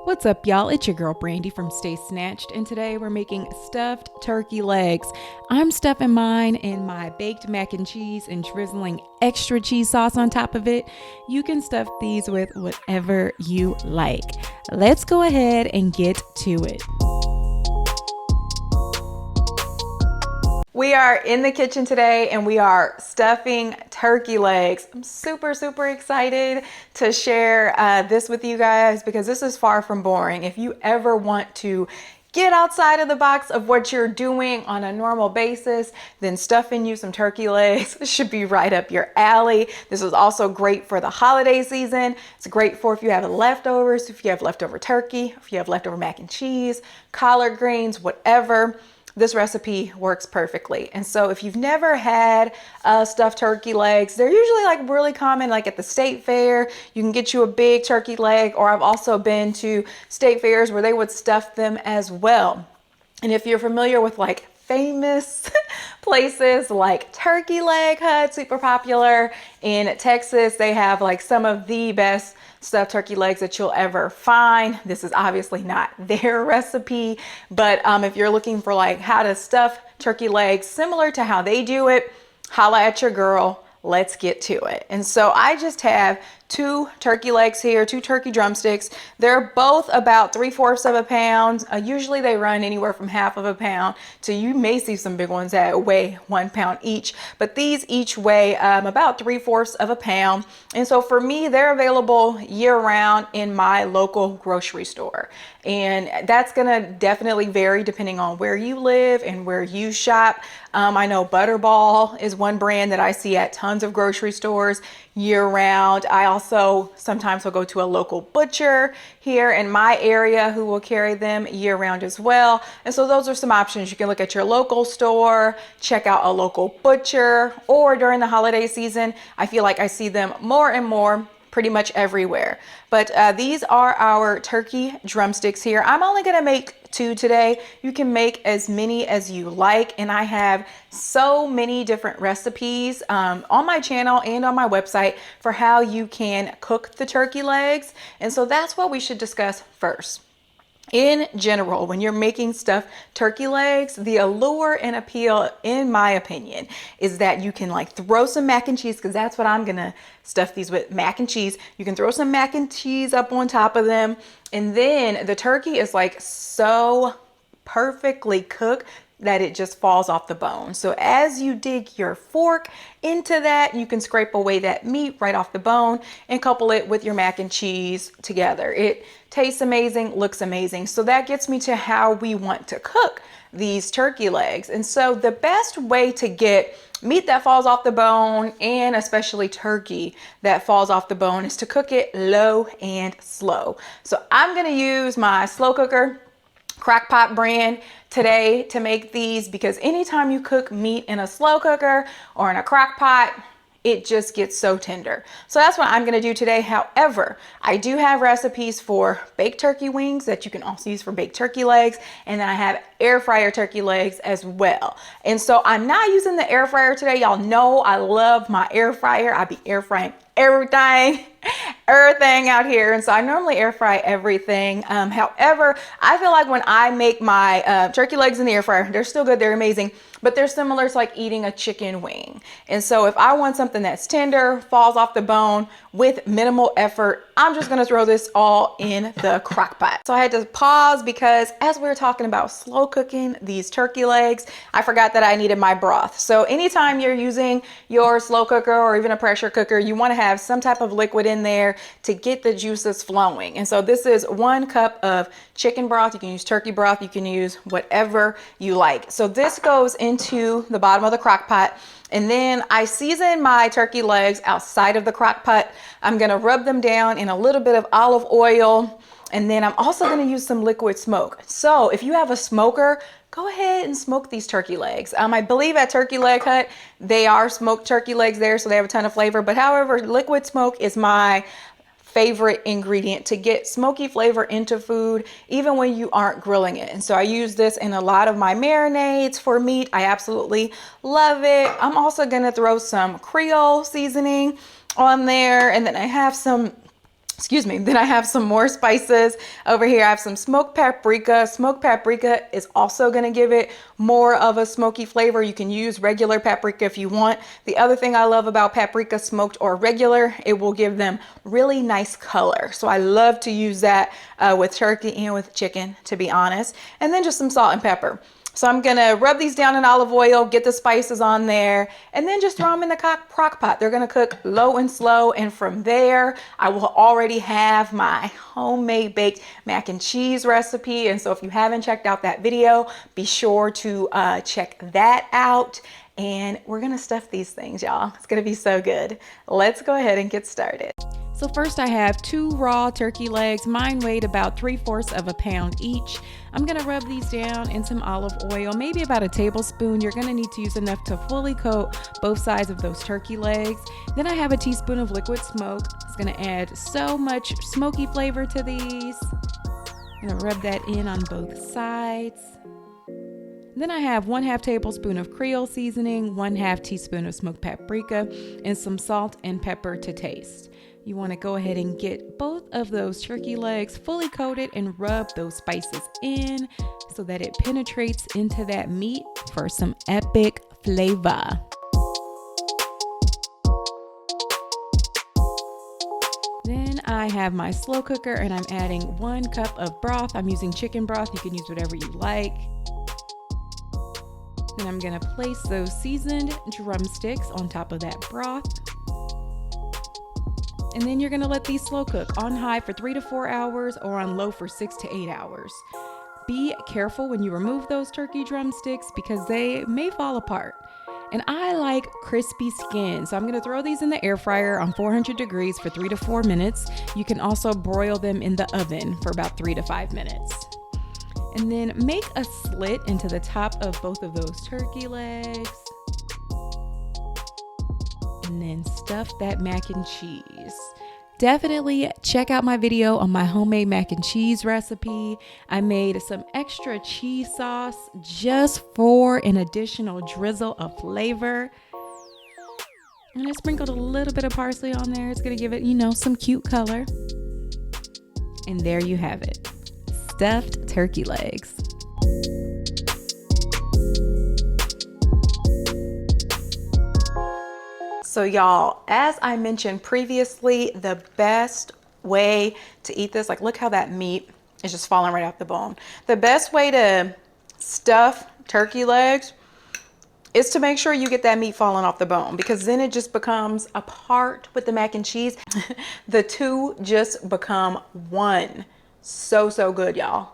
What's up, y'all? It's your girl Brandy from Stay Snatched, and today we're making stuffed turkey legs. I'm stuffing mine in my baked mac and cheese and drizzling extra cheese sauce on top of it. You can stuff these with whatever you like. Let's go ahead and get to it. We are in the kitchen today and we are stuffing turkey legs. I'm super excited to share this with you guys because this is far from boring. If you ever want to get outside of the box of what you're doing on a normal basis, then stuffing you some turkey legs should be right up your alley. This is also great for the holiday season. It's great for if you have leftovers, if you have leftover turkey, if you have leftover mac and cheese, collard greens, whatever. This recipe works perfectly. And so if you've never had stuffed turkey legs, they're usually like really common, like at the state fair. You can get you a big turkey leg, or I've also been to state fairs where they would stuff them as well. And if you're familiar with like famous places like Turkey Leg Hut, super popular in Texas, they have like some of the best stuffed turkey legs that you'll ever find. This is obviously not their recipe, but if you're looking for like how to stuff turkey legs similar to how they do it, holla at your girl. Let's get to it. And so I just have 2 turkey legs here, 2 turkey drumsticks. They're both about 3/4 of a pound. Usually they run anywhere from 1/2 of a pound to, you may see some big ones that weigh 1 pound each, but these each weigh about 3/4 of a pound. And so for me, they're available year round in my local grocery store. And that's gonna definitely vary depending on where you live and where you shop. I know Butterball is one brand that I see at tons of grocery stores year round. I also sometimes will go to a local butcher here in my area who will carry them year round as well. And so those are some options. You can look at your local store, check out a local butcher, or during the holiday season, I feel like I see them more and more pretty much everywhere. But these are our turkey drumsticks here. I'm only gonna make 2 today. You can make as many as you like, and I have so many different recipes on my channel and on my website for how you can cook the turkey legs. And so that's what we should discuss first. In general, when you're making stuffed turkey legs, the allure and appeal, in my opinion, is that you can like throw some mac and cheese, because that's what I'm gonna stuff these with, mac and cheese. You can throw some mac and cheese up on top of them, and then the turkey is like so perfectly cooked that it just falls off the bone. So as you dig your fork into that, you can scrape away that meat right off the bone and couple it with your mac and cheese together. It tastes amazing, looks amazing. So that gets me to how we want to cook these turkey legs. And so the best way to get meat that falls off the bone, and especially turkey that falls off the bone, is to cook it low and slow. So I'm gonna use my slow cooker crock-pot brand today to make these, because anytime you cook meat in a slow cooker or in a crock pot, it just gets so tender. So that's what I'm gonna do today. However, I do have recipes for baked turkey wings that you can also use for baked turkey legs, and then I have air fryer turkey legs as well. And so I'm not using the air fryer today. Y'all know I love my air fryer. I be air frying everything out here, and so I normally air fry everything. However, I feel like when I make my turkey legs in the air fryer, they're still good, they're amazing, but they're similar to like eating a chicken wing. And so if I want something that's tender, falls off the bone with minimal effort, I'm just gonna throw this all in the crock pot. So I had to pause because as we were talking about slow cooking these turkey legs, I forgot that I needed my broth. So anytime you're using your slow cooker or even a pressure cooker, you wanna have some type of liquid in there to get the juices flowing. And so this is 1 cup of chicken broth. You can use turkey broth, you can use whatever you like. So this goes into the bottom of the crock pot. And then I season my turkey legs outside of the crock pot. I'm gonna rub them down in a little bit of olive oil. And then I'm also gonna use some liquid smoke. So if you have a smoker, go ahead and smoke these turkey legs. I believe at Turkey Leg Hut, they are smoked turkey legs there, so they have a ton of flavor. But however, liquid smoke is my favorite ingredient to get smoky flavor into food, even when you aren't grilling it. And so I use this in a lot of my marinades for meat. I absolutely love it. I'm also gonna throw some Creole seasoning on there, and then I have some Excuse me. Then I have some more spices over here. I have some smoked paprika. Smoked paprika is also going to give it more of a smoky flavor. You can use regular paprika if you want. The other thing I love about paprika, smoked or regular, it will give them really nice color. So I love to use that with turkey and with chicken, to be honest. And then just some salt and pepper. So I'm gonna rub these down in olive oil, get the spices on there, and then just throw them in the crock pot. They're gonna cook low and slow, and from there, I will already have my homemade baked mac and cheese recipe. And so if you haven't checked out that video, be sure to check that out. And we're gonna stuff these things, y'all. It's gonna be so good. Let's go ahead and get started. So first I have 2 raw turkey legs. Mine weighed about 3/4 of a pound each. I'm gonna rub these down in some olive oil, maybe about a tablespoon. You're gonna need to use enough to fully coat both sides of those turkey legs. Then I have a teaspoon of liquid smoke. It's gonna add so much smoky flavor to these. I'm gonna rub that in on both sides. Then I have 1/2 tablespoon of Creole Seasoning, 1/2 teaspoon of smoked paprika, and some salt and pepper to taste. You want to go ahead and get both of those turkey legs fully coated and rub those spices in so that it penetrates into that meat for some epic flavor. Then I have my slow cooker and I'm adding 1 cup of broth. I'm using chicken broth. You can use whatever you like. Then I'm gonna place those seasoned drumsticks on top of that broth. And then you're gonna let these slow cook on high for 3 to 4 hours or on low for 6 to 8 hours. Be careful when you remove those turkey drumsticks because they may fall apart. And I like crispy skin, so I'm gonna throw these in the air fryer on 400 degrees for 3 to 4 minutes. You can also broil them in the oven for about 3 to 5 minutes. And then make a slit into the top of both of those turkey legs. And then stuff that mac and cheese. Definitely check out my video on my homemade mac and cheese recipe. I made some extra cheese sauce just for an additional drizzle of flavor. And I sprinkled a little bit of parsley on there. It's gonna give it, some cute color. And there you have it. Stuffed turkey legs. So y'all, as I mentioned previously, the best way to eat this, like look how that meat is just falling right off the bone. The best way to stuff turkey legs is to make sure you get that meat falling off the bone, because then it just becomes a part with the mac and cheese. The two just become one. So good, y'all.